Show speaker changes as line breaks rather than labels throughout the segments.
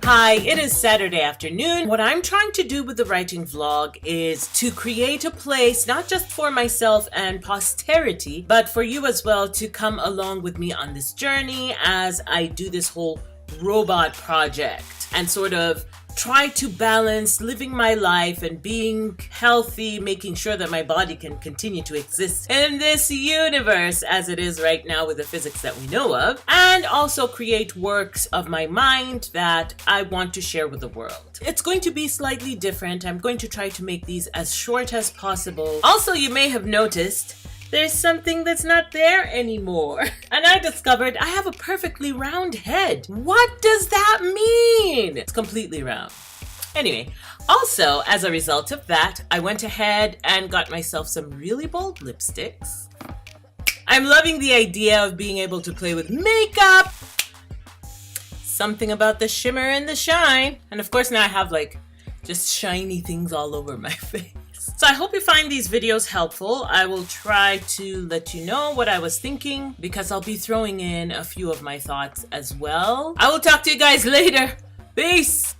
Hi, it is Saturday afternoon. What I'm trying to do with the writing vlog is to create a place, not just for myself and posterity, but for you as well to come along with me on this journey as I do this whole robot project and sort of try to balance living my life and being healthy, making sure that my body can continue to exist in this universe as it is right now with the physics that we know of, and also create works of my mind that I want to share with the world. It's going to be slightly different. I'm going to try to make these as short as possible. Also, you may have noticed there's something that's not there anymore. And I discovered I have a perfectly round head. What does that mean? It's completely round. Anyway, also as a result of that, I went ahead and got myself some really bold lipsticks. I'm loving the idea of being able to play with makeup. Something about the shimmer and the shine. And of course now I have like just shiny things all over my face. So I hope you find these videos helpful. I will try to let you know what I was thinking because I'll be throwing in a few of my thoughts as well. I will talk to you guys later. Peace!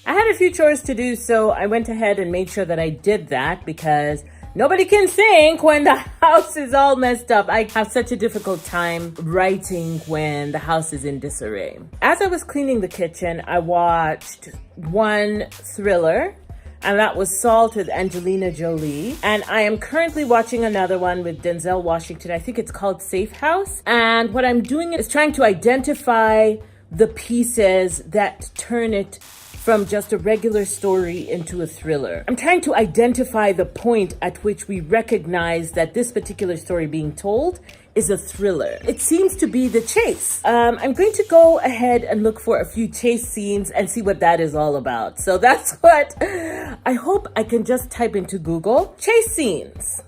I had a few chores to do, so I went ahead and made sure that I did that because nobody can think when the house is all messed up. I have such a difficult time writing when the house is in disarray. As I was cleaning the kitchen, I watched one thriller, and that was Salt with Angelina Jolie. And I am currently watching another one with Denzel Washington. I think it's called Safe House. And what I'm doing is trying to identify the pieces that turn it from just a regular story into a thriller. I'm trying to identify the point at which we recognize that this particular story being told is a thriller. It seems to be the chase. I'm going to go ahead and look for a few chase scenes and see what that is all about. So that's what I hope I can just type into Google, chase scenes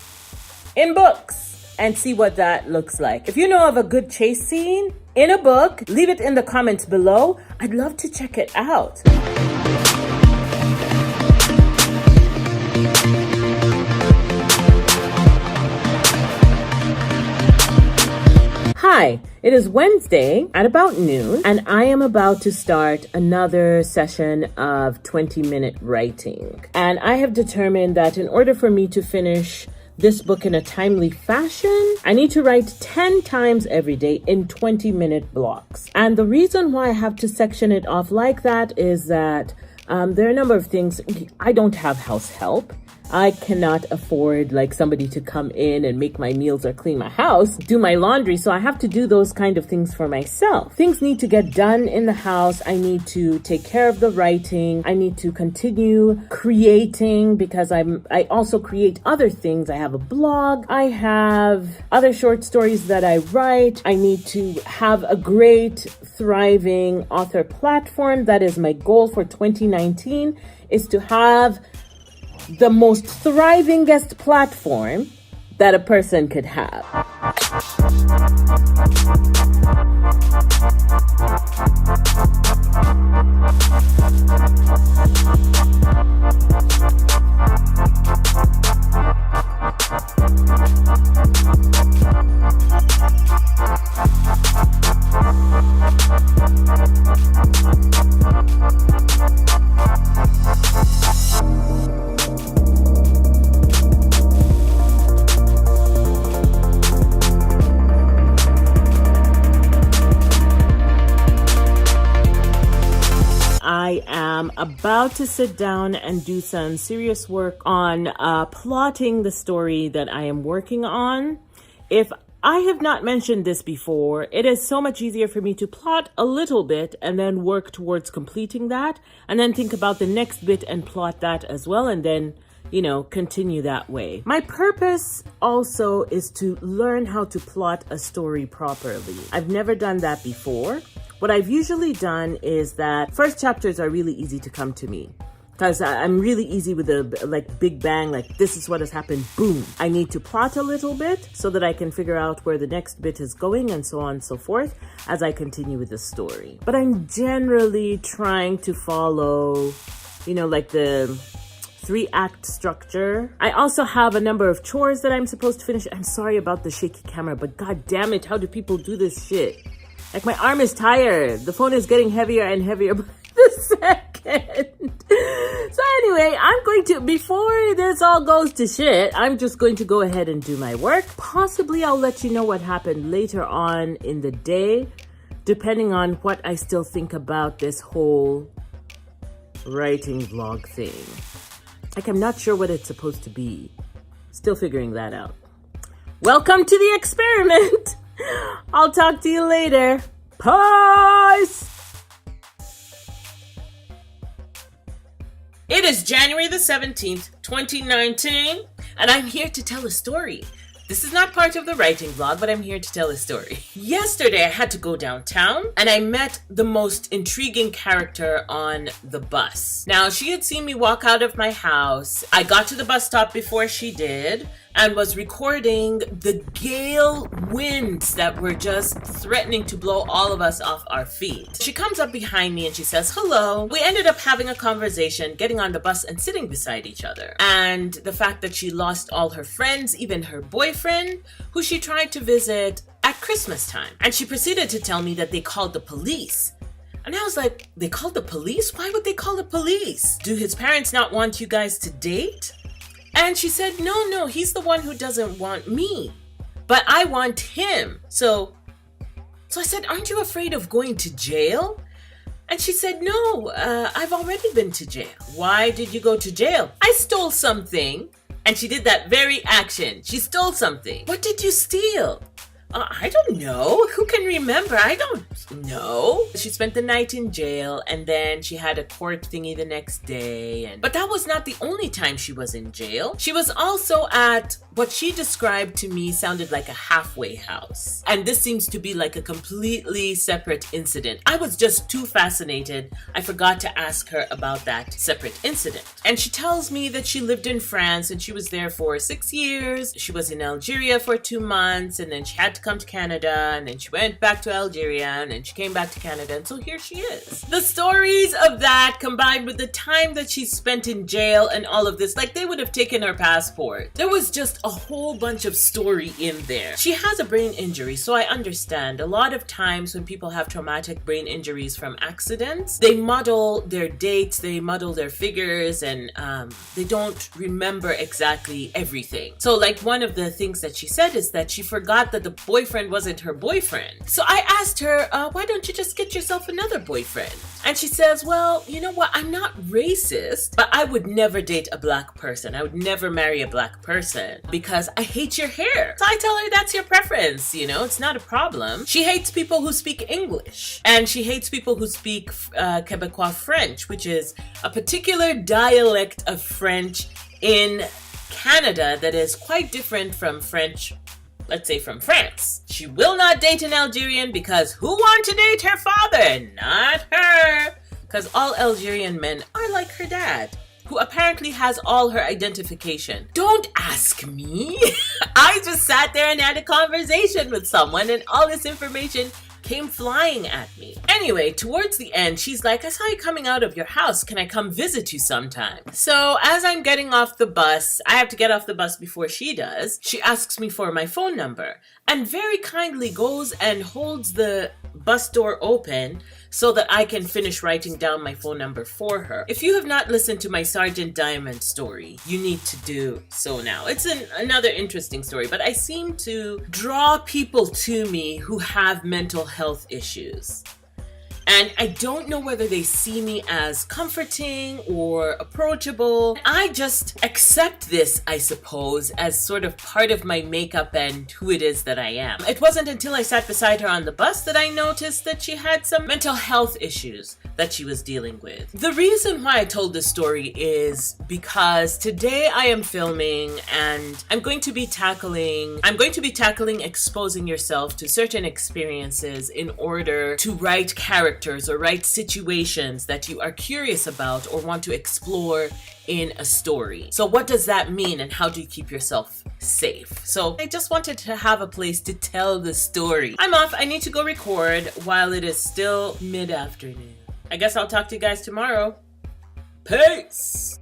in books, and see what that looks like. If you know of a good chase scene in a book, leave it in the comments below. I'd love to check it out. Hi, it is Wednesday at about noon, and I am about to start another session of 20-minute writing. And I have determined that in order for me to finish this book in a timely fashion, I need to write 10 times every day in 20-minute blocks. And the reason why I have to section it off like that is that there are a number of things. I don't have house help. I cannot afford like somebody to come in and make my meals or clean my house, do my laundry. So I have to do those kind of things for myself. Things need to get done in the house. I need to take care of the writing. I need to continue creating because I also create other things. I have a blog. I have other short stories that I write. I need to have a great, thriving author platform. That is my goal for 2019, is to have the most thrivingest platform that a person could have. I am about to sit down and do some serious work on plotting the story that I am working on. If I have not mentioned this before, it is so much easier for me to plot a little bit and then work towards completing that, and then think about the next bit and plot that as well, and then, you know, continue that way. My purpose also is to learn how to plot a story properly. I've never done that before. What I've usually done is that first chapters are really easy to come to me because I'm really easy with a like big bang, like this is what has happened, boom. I need to plot a little bit so that I can figure out where the next bit is going and so on and so forth as I continue with the story. But I'm generally trying to follow, you know, like the 3-act structure. I also have a number of chores that I'm supposed to finish. I'm sorry about the shaky camera, but god damn it, how do people do this shit? Like my arm is tired. The phone is getting heavier and heavier by the second. So anyway, I'm going to, before this all goes to shit, I'm just going to go ahead and do my work. Possibly I'll let you know what happened later on in the day, depending on what I still think about this whole writing vlog thing. Like, I'm not sure what it's supposed to be. Still figuring that out. Welcome to the experiment. I'll talk to you later. Peace. It is January the 17th, 2019, and I'm here to tell a story. This is not part of the writing vlog, but I'm here to tell a story. Yesterday, I had to go downtown, and I met the most intriguing character on the bus. Now, she had seen me walk out of my house. I got to the bus stop before she did, and was recording the gale winds that were just threatening to blow all of us off our feet. She comes up behind me and she says, hello. We ended up having a conversation, getting on the bus and sitting beside each other. And the fact that she lost all her friends, even her boyfriend, who she tried to visit at Christmas time. And she proceeded to tell me that they called the police. And I was like, they called the police? Why would they call the police? Do his parents not want you guys to date? And she said, no, he's the one who doesn't want me, but I want him. So I said, aren't you afraid of going to jail? And she said, no, I've already been to jail. Why did you go to jail? I stole something. And she did that very action. She stole something. What did you steal? I don't know. Who can remember? I don't know. She spent the night in jail, and then she had a court thingy the next day. But that was not the only time she was in jail. She was also at what she described to me sounded like a halfway house. And this seems to be like a completely separate incident. I was just too fascinated. I forgot to ask her about that separate incident. And she tells me that she lived in France and she was there for 6 years. She was in Algeria for 2 months, and then she had to come to Canada, and then she went back to Algeria, and then she came back to Canada, and so here she is. The stories of that combined with the time that she spent in jail and all of this, like they would have taken her passport. There was just a whole bunch of story in there. She has a brain injury, so I understand. A lot of times when people have traumatic brain injuries from accidents, they muddle their dates, they muddle their figures, and they don't remember exactly everything. So like one of the things that she said is that she forgot that the boyfriend wasn't her boyfriend. So I asked her, why don't you just get yourself another boyfriend? And she says, well, you know what? I'm not racist, but I would never date a black person. I would never marry a black person because I hate your hair. So I tell her that's your preference, you know, it's not a problem. She hates people who speak English, and she hates people who speak Quebecois French, which is a particular dialect of French in Canada that is quite different from French, let's say from France. She will not date an Algerian because who wants to date her father? Not her. Because all Algerian men are like her dad, who apparently has all her identification. Don't ask me. I just sat there and had a conversation with someone, and all this information came flying at me. Anyway, towards the end, she's like, I saw you coming out of your house. Can I come visit you sometime? So as I'm getting off the bus, I have to get off the bus before she does. She asks me for my phone number and very kindly goes and holds the bus door open so that I can finish writing down my phone number for her. If you have not listened to my Sergeant Diamond story, you need to do so now. It's another interesting story, but I seem to draw people to me who have mental health issues. And I don't know whether they see me as comforting or approachable. I just accept this, I suppose, as sort of part of my makeup and who it is that I am. It wasn't until I sat beside her on the bus that I noticed that she had some mental health issues that she was dealing with. The reason why I told this story is because today I am filming and I'm going to be tackling exposing yourself to certain experiences in order to write characters or write situations that you are curious about or want to explore in a story. So what does that mean, and how do you keep yourself safe? So I just wanted to have a place to tell the story. I'm off. I need to go record while it is still mid-afternoon. I guess I'll talk to you guys tomorrow. Peace!